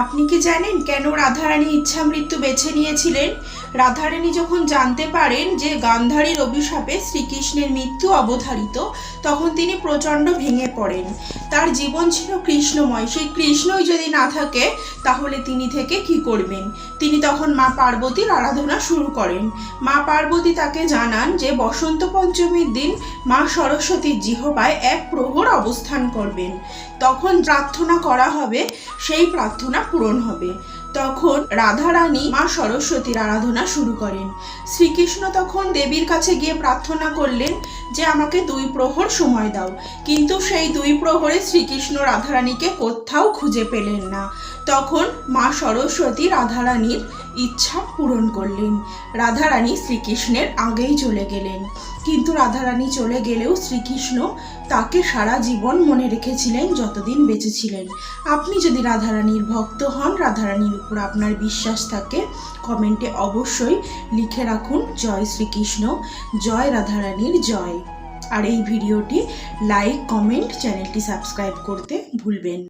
আপনি কি জানেন কেন রাধারানী ইচ্ছামৃত্যু বেছে নিয়েছিলেন? রাধারানী যখন জানতে পারেন যে গান্ধারীর অভিশাপে শ্রীকৃষ্ণের মৃত্যু অবধারিত, তখন তিনি প্রচণ্ড ভেঙে পড়েন। তার জীবন ছিল কৃষ্ণময়, সেই কৃষ্ণই যদি না থাকে তাহলে তিনি থেকে কি করবেন? তিনি তখন মা পার্বতীর আরাধনা শুরু করেন। মা পার্বতী তাকে জানান যে বসন্ত পঞ্চমীর দিন মা সরস্বতীর জিহ্বায় এক প্রহর অবস্থান করবেন, তখন প্রার্থনা করা হবে, সেই প্রার্থনা পূরণ হবে। তখন রাধারানী মা সরস্বতীর আরাধনা শুরু করেন। শ্রীকৃষ্ণ তখন দেবীর কাছে গিয়ে প্রার্থনা করলেন যে আমাকে 2 প্রহর সময় দাও, কিন্তু সেই 2 প্রহরে শ্রীকৃষ্ণ রাধারানীকে কোথাও খুঁজে পেলেন না। তখন মা সরস্বতী রাধারানীর ইচ্ছা পূরণ করলেন। রাধারানী শ্রীকৃষ্ণের আগেই চলে গেলেন, কিন্তু রাধারানী চলে গেলেও শ্রীকৃষ্ণ তাকে সারা জীবন মনে রেখেছিলেন যতদিন বেঁচে ছিলেন। আপনি যদি রাধারানীর ভক্ত হন, রাধারানীর উপর আপনার বিশ্বাস থাকে, কমেন্টে অবশ্যই লিখে রাখুন জয় শ্রীকৃষ্ণ, জয় রাধারানীর জয়। আর এই ভিডিওটি লাইক, কমেন্ট, চ্যানেলটি সাবস্ক্রাইব করতে ভুলবেন।